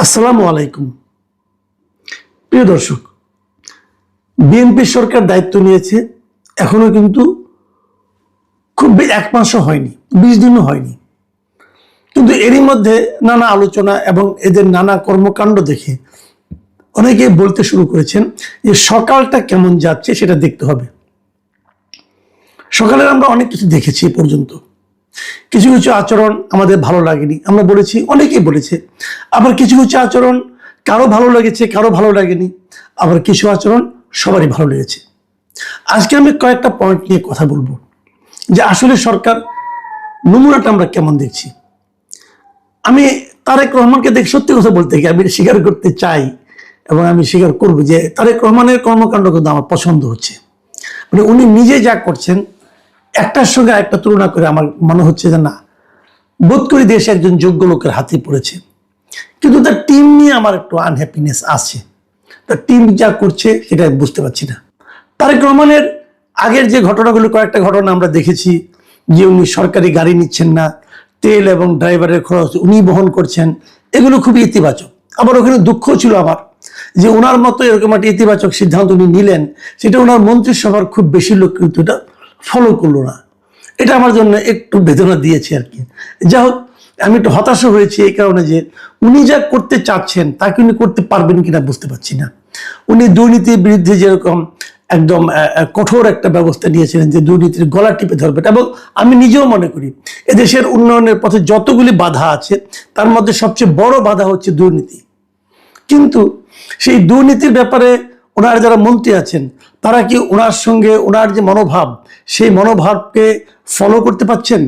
আসসালামু আলাইকুম। প্রিয় দর্শক, বিএনপি সরকার দায়িত্ব নিয়েছে, এখনো কিন্তু খুব এক মাসও হয়নি, 20 দিনও হয়নি, কিন্তু এরই মধ্যে নানা আলোচনা এবং এদের নানা কর্মকাণ্ড দেখে অনেকে বলতে শুরু করেছেন যে সকালটা কেমন যাচ্ছে সেটা দেখতে হবে। সকালে আমরা অনেক কিছু দেখেছি এ পর্যন্ত, কিছু কিছু আচরণ আমাদের ভালো লাগেনি, আমরা বলেছি, অনেকেই বলেছে। আবার কিছু কিছু আচরণ কারো ভালো লেগেছে, কারো ভালো লাগেনি। আবার কিছু আচরণ সবারই ভালো লেগেছে। আজকে আমি কয়েকটা পয়েন্ট নিয়ে কথা বলবো যে আসলে সরকার নমুনাটা আমরা কেমন দেখছি। আমি তারেক রহমানকে দেখে সত্যি কথা বলতে গিয়ে আমি স্বীকার করতে চাই এবং আমি স্বীকার করব যে তারেক রহমানের কর্মকাণ্ড কিন্তু আমার পছন্দ হচ্ছে। মানে উনি নিজে যা করছেন একটার সঙ্গে একটা তুলনা করে আমার মনে হচ্ছে যে না, বোধ করি দেশে একজন যোগ্য লোকের হাতে পড়েছে। কিন্তু তার টিম নিয়ে আমার একটু আনহ্যাপিনেস আছে। তার টিম যা করছে সেটা বুঝতে পারছি না। তারেক রহমানের আগের যে ঘটনাগুলো, কয়েকটা ঘটনা আমরা দেখেছি যে উনি সরকারি গাড়ি নিচ্ছেন না, তেল এবং ড্রাইভারের খরচ উনি বহন করছেন, এগুলো খুবই ইতিবাচক। আবার ওখানে দুঃখ ছিল আমার যে ওনার মতো এরকম একটা ইতিবাচক সিদ্ধান্ত উনি নিলেন, সেটা ওনার মন্ত্রিসভার খুব বেশি লোক কিন্তু এটা ফলো করলো না। এটা আমার জন্য একটু বেদনা দিয়েছে আর কি। যাই হোক, আমি একটু হতাশ হয়েছি এই কারণে যে উনি যা করতে চাচ্ছেন তাকে উনি করতে পারবেন কিনা বুঝতে পারছি না। উনি দুর্নীতির বিরুদ্ধে যেরকম একদম কঠোর একটা ব্যবস্থা নিয়েছিলেন যে দুর্নীতির গলা টিপে ধরবে, এবং আমি নিজেও মনে করি এদেশের উন্নয়নের পথে যতগুলি বাধা আছে তার মধ্যে সবচেয়ে বড় বাধা হচ্ছে দুর্নীতি। কিন্তু সেই দুর্নীতির ব্যাপারে ওনার যারা মন্ত্রী আছেন তারা কি ওনার সঙ্গে ওনার যে মনোভাব সেই মনোভাবকে ফলো করতে পারছেন?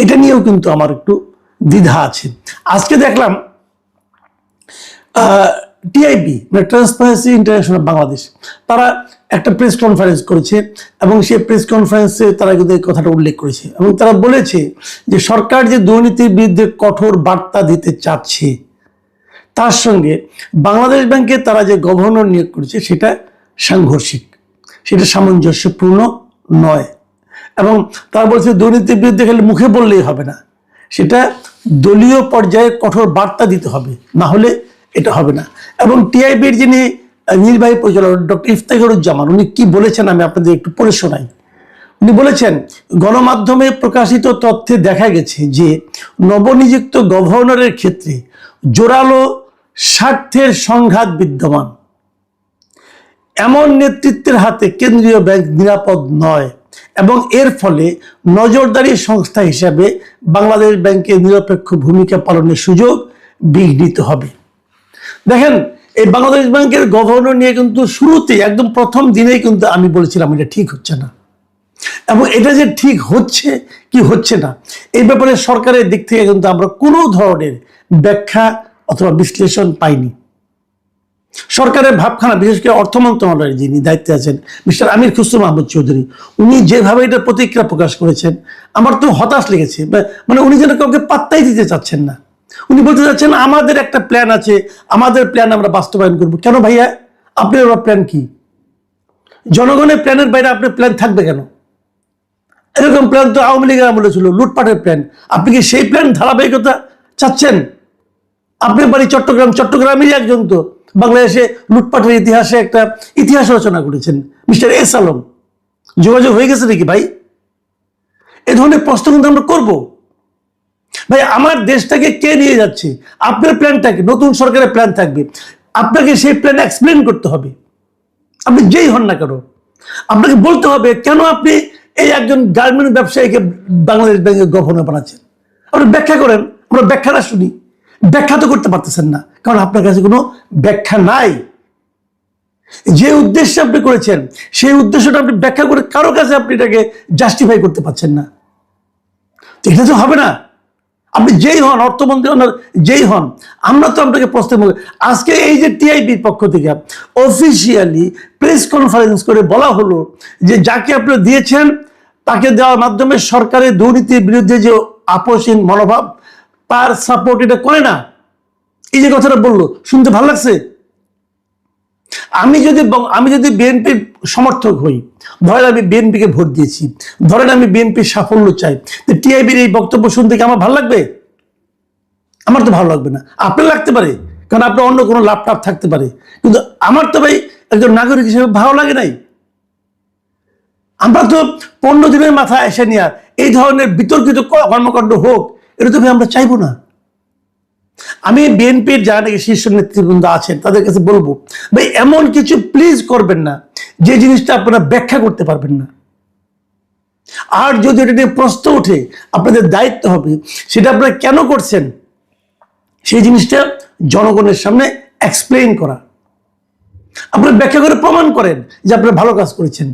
এটা নিয়েও কিন্তু আমার একটু দ্বিধা আছে। আজকে দেখলাম টিআইবি মানে ট্রান্সপারেন্সি ইন্টারন্যাশনাল বাংলাদেশ, তারা একটা প্রেস কনফারেন্স করেছে এবং সেই প্রেস কনফারেন্সে তারা কিন্তু এই কথাটা উল্লেখ করেছে এবং তারা বলেছে যে সরকার যে দুর্নীতির বিরুদ্ধে কঠোর বার্তা দিতে চাচ্ছে তার সঙ্গে বাংলাদেশ ব্যাংকে তারা যে গভর্নর নিয়োগ করেছে সেটা সাংঘর্ষিক, সেটা সামঞ্জস্যপূর্ণ নয়। এবং তারা বলছে দুর্নীতির বিরুদ্ধে খালি মুখে বললেই হবে না, সেটা দলীয় পর্যায়ে কঠোর বার্তা দিতে হবে, না হলে এটা হবে না। এবং টিআইবির যিনি নির্বাহী পরিচালক ডক্টর ইফতেখারুজ্জামান, উনি কি বলেছেন আমি আপনাদের একটু পড়ে শোনাই। উনি বলেছেন, গণমাধ্যমে প্রকাশিত তথ্যে দেখা গেছে যে নবনিযুক্ত গভর্নরের ক্ষেত্রে জোরালো স্বার্থের সংঘাত বিদ্যমান। এমন নেতৃত্বের হাতে কেন্দ্রীয় ব্যাংক নিরাপদ নয় এবং এর ফলে নজরদারি সংস্থা হিসাবে বাংলাদেশ ব্যাংকের নিরপেক্ষ ভূমিকা পালনের সুযোগ বিঘ্নিত হবে। দেখেন, এই বাংলাদেশ ব্যাংকের গভর্নর নিয়ে কিন্তু শুরুতেই একদম প্রথম দিনেই কিন্তু আমি বলেছিলাম এটা ঠিক হচ্ছে না, এবং এটা যে ঠিক হচ্ছে কি হচ্ছে না এই ব্যাপারে সরকারের দিক থেকে কিন্তু আমরা কোনো ধরনের ব্যাখ্যা অথবা বিশ্লেষণ পাইনি। সরকারের ভাবখানা, বিশেষ করে অর্থ মন্ত্রণালয়ের যিনি দায়িত্বে আছেন মিস্টার আমির খুসরো মাহমুদ চৌধুরী, উনি যেভাবে এটা প্রতিক্রিয়া প্রকাশ করেছেন আমার তো হতাশ লেগেছে। মানে উনি যেন কাউকে পাত্তাই দিতে চাচ্ছেন না। উনি বলতে চাচ্ছেন আমাদের একটা প্ল্যান আছে, আমাদের প্ল্যান আমরা বাস্তবায়ন করব। কেন ভাইয়া, আপনার প্ল্যান কি? জনগণের প্ল্যানের বাইরে আপনার প্ল্যান থাকবে কেন? এরকম প্ল্যান তো আওয়ামী লীগের আমলে ছিল, লুটপাটের প্ল্যান। আপনি কি সেই প্ল্যান ধারাবাহিকতা চাচ্ছেন? আপনার বাড়ি চট্টগ্রাম, চট্টগ্রামেরই একজন তো বাংলাদেশে লুটপাটের ইতিহাসে একটা ইতিহাস রচনা করেছেন মিস্টার এস আলম। যোগাযোগ হয়ে গেছে নাকি ভাই? এ ধরনের প্রশ্ন কিন্তু আমরা করবো। ভাই, আমার দেশটাকে কে নিয়ে যাচ্ছে? আপনার প্ল্যানটা কি? নতুন সরকারের প্ল্যান থাকবে, আপনাকে সেই প্ল্যান এক্সপ্লেন করতে হবে। আপনি যেই হন না কেন আপনাকে বলতে হবে কেন আপনি এই একজন গার্মেন্ট ব্যবসায়ীকে বাংলাদেশ ব্যাংকের গভর্নর বানাচ্ছেন। আপনি ব্যাখ্যা করেন, আমরা ব্যাখ্যাটা শুনি। ব্যাখ্যা তো করতে পারতেছেন না, কারণ আপনার কাছে কোনো ব্যাখ্যা নাই। যে উদ্দেশ্যে আপনি করেছেন সেই উদ্দেশ্যটা আপনি ব্যাখ্যা করে কারো কাছে আপনি এটাকে জাস্টিফাই করতে পারছেন না। এটা তো হবে না। আপনি যেই হন, অর্থমন্ত্রী হন, যেই হন, আমরা তো আপনাকে প্রশ্ন করব। আজকে এই যে টিআইবির পক্ষ থেকে অফিসিয়ালি প্রেস কনফারেন্স করে বলা হলো যে যাকে আপনারা দিয়েছেন তাকে দেওয়ার মাধ্যমে সরকারের দুর্নীতির বিরুদ্ধে যে আপোষহীন মনোভাব তার সাপোর্ট এটা করে না। এই যে কথাটা বললো, শুনতে ভালো লাগছে। আমি যদি বিএনপির সমর্থক হই, ধরেন আমি বিএনপিকে ভোট দিয়েছি, ধরেন আমি বিএনপির সাফল্য চাই, টিআইবির এই বক্তব্য শুনতে কি আমার ভালো লাগবে? আমার তো ভালো লাগবে না, আপনার লাগতে পারে, কারণ আপনার অন্য কোনো লাভ টাভ থাকতে পারে, কিন্তু আমার তো ভাই একজন নাগরিক হিসেবে ভালো লাগে নাই। আমরা তো 15 দিনের মাথায় এসে নিয়ে এই ধরনের বিতর্কিত কর্মকাণ্ড হোক, এটা তো ভাই আমরা চাইবো না। আমি বিএনপির যারা নাকি শীর্ষ নেতৃবৃন্দ আছেন তাদের কাছে বলবো, ভাই এমন কিছু প্লিজ করবেন না যে জিনিসটা আপনারা ব্যাখ্যা করতে পারবেন না। আর যদি এটা নিয়ে প্রশ্ন ওঠে, আপনাদের দায়িত্ব হবে সেটা আপনারা কেন করছেন সেই জিনিসটা জনগণের সামনে এক্সপ্লেইন করা। আপনারা ব্যাখ্যা করে প্রমাণ করেন যে আপনারা ভালো কাজ করেছেন।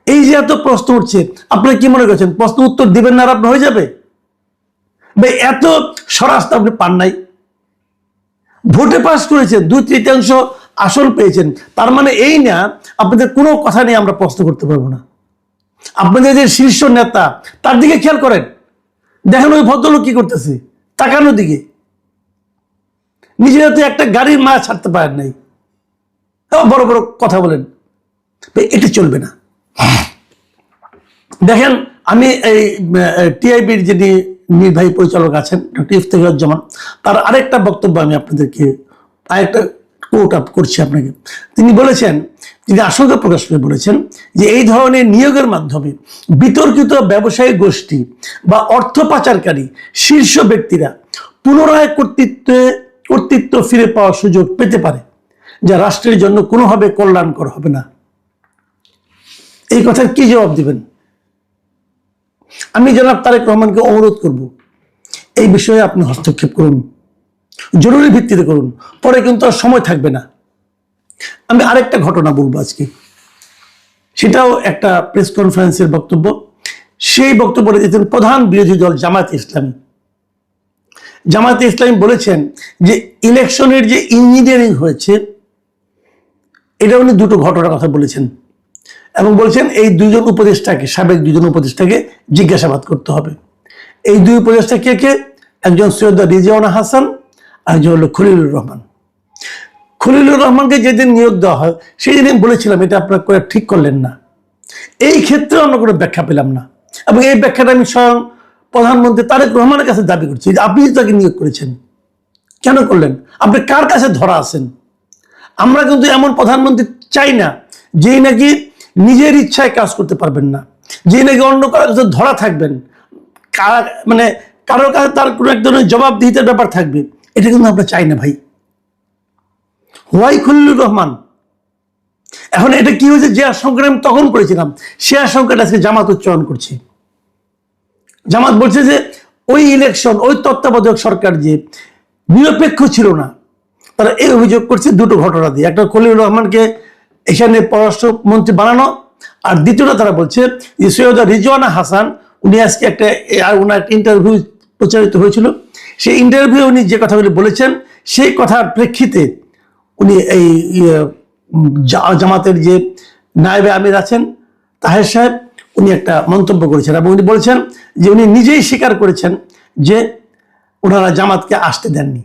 এই যে এত প্রশ্ন উঠছে, আপনারা কি মনে করছেন প্রশ্ন উত্তর দিবেন না আর আপনার হয়ে যাবে? ভাই এত স্বরাষ্ট্র আপনি পান নাই, ভোটে পাস করেছেন, 2/3 আসন পেয়েছেন, তার মানে এই না আপনাদের কোনো কথা নিয়ে আমরা প্রশ্ন করতে পারবো না। আপনাদের যে শীর্ষ নেতা তার দিকে খেয়াল করেন, দেখেন ওই ভদ্রলোক কি করতেছে, তাকানোর দিকে। নিজেরা তো একটা গাড়ির মায়া ছাড়তে পারেন নাই, বড় বড় কথা বলেন, এটা চলবে না। দেখেন আমি এই টিআইবির যিনি নির্বাহী পরিচালক আছেন ডক্টর ইফতেখারুজ্জামান, তার আরেকটা বক্তব্য আমি আপনাদেরকে আরেকটা কোট আপ করছি আপনাকে। তিনি বলেছেন, তিনি আশঙ্কা প্রকাশ করে বলেছেন যে এই ধরনের নিয়োগের মাধ্যমে বিতর্কিত ব্যবসায়ী গোষ্ঠী বা অর্থ পাচারকারী শীর্ষ ব্যক্তিরা পুনরায় কর্তৃত্ব ফিরে পাওয়ার সুযোগ পেতে পারে, যা রাষ্ট্রের জন্য কোনোভাবে কল্যাণকর হবে না। এই কথার কি জবাব দিবেন? আমি জনাব তারেক রহমানকে অনুরোধ করব, এই বিষয়ে আপনি হস্তক্ষেপ করুন, জরুরি ভিত্তিতে করুন, পরে কিন্তু আর সময় থাকবে না। আমি আরেকটা ঘটনা বলবো আজকে, সেটাও একটা প্রেস কনফারেন্সের বক্তব্য। সেই বক্তব্য দিয়েছেন প্রধান বিরোধী দল জামায়াতে ইসলামী। জামায়াতে ইসলামী বলেছেন যে ইলেকশনের যে ইঞ্জিনিয়ারিং হয়েছে, এটা উনি দুটো ঘটনার কথা বলেছেন এবং বলছেন এই দুজন উপদেষ্টাকে, সাবেক দুজন উপদেষ্টাকে জিজ্ঞাসাবাদ করতে হবে। এই দুই উপদেষ্টা কে কে? একজন সৈয়দ রিজওয়ানা হাসান আর একজন হলো খলিলুর রহমান। খলিলুর রহমানকে যেদিন নিয়োগ দেওয়া হয় সেই দিন বলেছিলাম এটা আপনারা করে ঠিক করলেন না। এই ক্ষেত্রে অন্য কোনো ব্যাখ্যা পেলাম না, এবং এই ব্যাখ্যাটা আমি স্বয়ং প্রধানমন্ত্রী তারেক রহমানের কাছে দাবি করছি যে আপনি তাকে নিয়োগ করেছেন, কেন করলেন? আপনি কার কাছে ধরা আছেন? আমরা কিন্তু এমন প্রধানমন্ত্রী চাই না যেই নাকি নিজের ইচ্ছায় কাজ করতে পারবেন না, যেই নাকি অন্য কারো কাছে ধরা থাকবেন, মানে কারোর কাছে তার কোনো এক ধরনের জবাবদিহিতার ব্যাপার থাকবে। এটা কিন্তু আমরা চাই না ভাই। হোয়াই খলিলুর রহমান? এখন এটা কি হয়েছে, যে আশঙ্কাটা আমি তখন করেছিলাম সে আশঙ্কাটা আজকে জামাত উচ্চারণ করছে। জামাত বলছে যে ওই ইলেকশন, ওই তত্ত্বাবধায়ক সরকার যে নিরপেক্ষ ছিল না, তারা এই অভিযোগ করছে দুটো ঘটনা দিয়ে। একটা খলিলুর রহমানকে এখানে পররাষ্ট্রমন্ত্রী বানানো, আর দ্বিতীয়টা তারা বলছে যে সৈয়দ রিজওয়ানা হাসান, উনি আজকে ওনার একটা ইন্টারভিউ প্রচারিত হয়েছিল, সেই ইন্টারভিউ উনি যে কথাগুলি বলেছেন সেই কথার প্রেক্ষিতে উনি এই জামাতের যে নায়েবে আমির আছেন তাহের সাহেব, উনি একটা মন্তব্য করেছেন এবং উনি বলেছেন যে উনি নিজেই স্বীকার করেছেন যে ওনারা জামাতকে আসতে দেননি।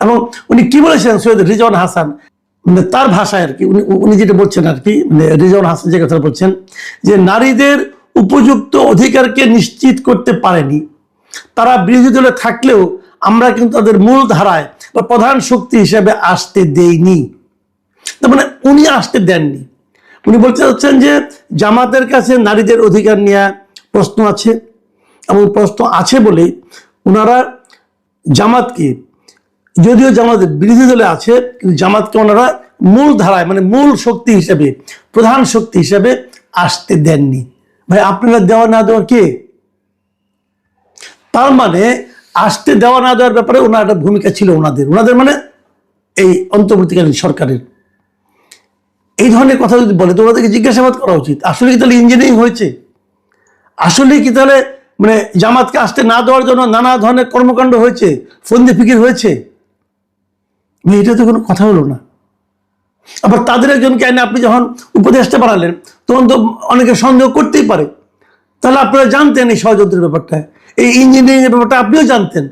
এবং উনি কি বলেছেন, সৈয়দ রিজওয়ানা হাসান, মানে তার ভাষায় আর কি উনি যেটা বলছেন আর কি, মানে রিজওয়ানা হাসান যে কথা বলছেন যে নারীদের উপযুক্ত অধিকারকে নিশ্চিত করতে পারেনি, তারা বিরোধী দলে থাকলেও আমরা কিন্তু তাদের মূল ধারায় বা প্রধান শক্তি হিসেবে আসতে দেইনি। তার মানে উনি আসতে দেননি। উনি বলতে চাচ্ছেন যে জামাতের কাছে নারীদের অধিকার নিয়ে প্রশ্ন আছে, এবং প্রশ্ন আছে বলেই ওনারা জামাতকে, যদিও জামাতের বিরোধী দলে আছে, কিন্তু জামাতকে ওনারা মূল ধারায় মানে মূল শক্তি হিসেবে, প্রধান শক্তি হিসেবে আসতে দেননি। ভাই আপনারা দেওয়া না দেওয়া কে? তার মানে আসতে দেওয়া না দেওয়ার ব্যাপারে ওনার একটা ভূমিকা ছিল ওনাদের মানে এই অন্তর্বর্তীকালীন সরকারের। এই ধরনের কথা যদি বলে তো ওনাদেরকে জিজ্ঞাসাবাদ করা উচিত। আসলে কি তাহলে ইঞ্জিনিয়ারিং হয়েছে? আসলে কি তাহলে মানে জামাতকে আসতে না দেওয়ার জন্য নানা ধরনের কর্মকাণ্ড হয়েছে, ফন্দি ফিকির হয়েছে? এটা তো কোনো কথা হলো না। আবার তাদের একজনকে আইনে আপনি যখন উপদেষ্টা বানালেন তখন তো অনেকে সন্দেহ করতেই পারে, তাহলে আপনারা জানতেন এই ষড়যন্ত্রের ব্যাপারটা, এই ইঞ্জিনিয়ারিং এর ব্যাপারটা আপনিও জানতেন,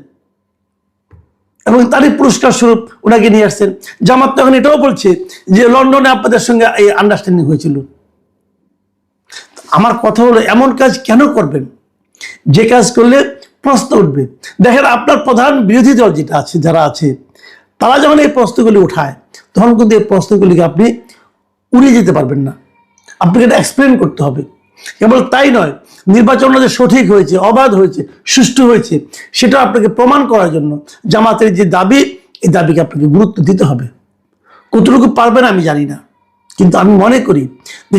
এবং তারই পুরস্কার স্বরূপ ওনাকে নিয়ে আসছেন। জামাত তখন এটাও বলছে যে লন্ডনে আপনাদের সঙ্গে এই আন্ডারস্ট্যান্ডিং হয়েছিল। আমার কথা হলো এমন কাজ কেন করবেন যে কাজ করলে প্রশ্ন উঠবে। দেখেন আপনার প্রধান বিরোধী দল যেটা আছে, যারা আছে, তারা যখন এই প্রশ্নগুলি উঠায় তখন কিন্তু এই প্রশ্নগুলিকে আপনি উড়িয়ে যেতে পারবেন না, আপনাকে এটা এক্সপ্লেন করতে হবে। কেবল তাই নয়, নির্বাচনটা যে সঠিক হয়েছে, অবাধ হয়েছে, সুষ্ঠু হয়েছে, সেটা আপনাকে প্রমাণ করার জন্য জামাতের যে দাবি, এই দাবিকে আপনাকে গুরুত্ব দিতে হবে। কতটুকু পারবেন আমি জানি না, কিন্তু আমি মনে করি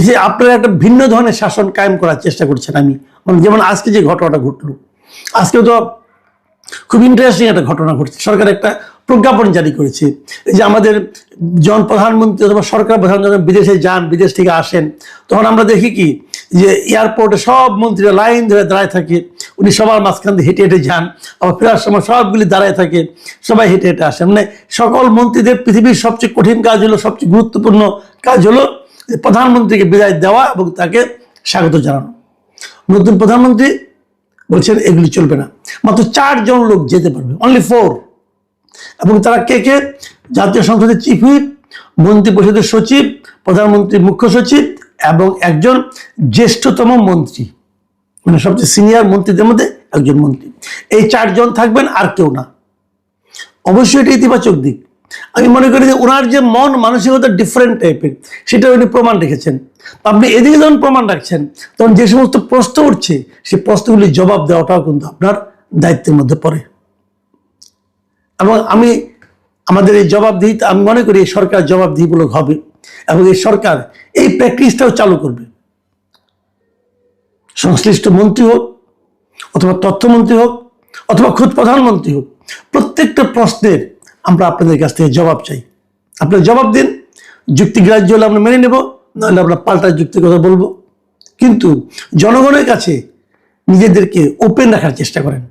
যে আপনারা একটা ভিন্ন ধরনের শাসন কায়েম করার চেষ্টা করছেন। আমি যেমন আজকে যে ঘটনাটা ঘটলো, আজকে তো খুব ইন্টারেস্টিং একটা ঘটনা ঘটছে। সরকার একটা প্রজ্ঞাপন জারি করেছে, এই যে আমাদের জন প্রধানমন্ত্রী অথবা সরকার প্রধান যখন বিদেশে যান, বিদেশ থেকে আসেন, তখন আমরা দেখি কি যে এয়ারপোর্টে সব মন্ত্রীরা লাইন ধরে দাঁড়ায় থাকে, উনি সবার মাঝখান দিয়ে হেঁটে হেঁটে যান, আবার ফেরার সময় সবগুলি দাঁড়ায় থাকে, সবাই হেঁটে হেঁটে আসে। মানে সকল মন্ত্রীদের পৃথিবীর সবচেয়ে কঠিন কাজ হলো, সবচেয়ে গুরুত্বপূর্ণ কাজ হলো প্রধানমন্ত্রীকে বিদায় দেওয়া এবং তাকে স্বাগত জানানো। নতুন প্রধানমন্ত্রী বলছেন এগুলি চলবে না, মাত্র 4 জন লোক যেতে পারবে, অনলি 4। এবং তারা কে কে? জাতীয় সংসদের চিফ হুইপ, মন্ত্রী পরিষদের সচিব, প্রধানমন্ত্রীর মুখ্য সচিব এবং একজন জ্যেষ্ঠতম মন্ত্রী, মানে সবচেয়ে সিনিয়র মন্ত্রীদের মধ্যে একজন মন্ত্রী। এই 4 জন থাকবেন, আর কেউ না। অবশ্যই এটা ইতিবাচক দিক। আমি মনে করি যে ওনার যে মন মানসিকতা ডিফারেন্ট টাইপের, সেটা উনি প্রমাণ রেখেছেন। আপনি এদিকে যখন প্রমাণ রাখছেন, তখন যে সমস্ত প্রশ্ন উঠছে, সেই প্রশ্নগুলির জবাব দেওয়াটাও কিন্তু আপনার দায়িত্বের মধ্যে পড়ে। এবং আমাদের এই জবাবদিহিতা, আমি মনে করি এই সরকার জবাবদিহিমূলক হবে এবং এই সরকার এই প্র্যাকটিসটাও চালু করবে। সংশ্লিষ্ট মন্ত্রী হোক অথবা তথ্যমন্ত্রী হোক অথবা খোদ প্রধানমন্ত্রী হোক, প্রত্যেকটা প্রশ্নের আমরা আপনাদের কাছ থেকে জবাব চাই। আপনারা জবাব দিন, যুক্তিগ্রাহ্য হলে আমরা মেনে নেব, নাহলে আমরা পাল্টা যুক্তির কথা বলবো। কিন্তু জনগণের কাছে নিজেদেরকে ওপেন রাখার চেষ্টা করেন।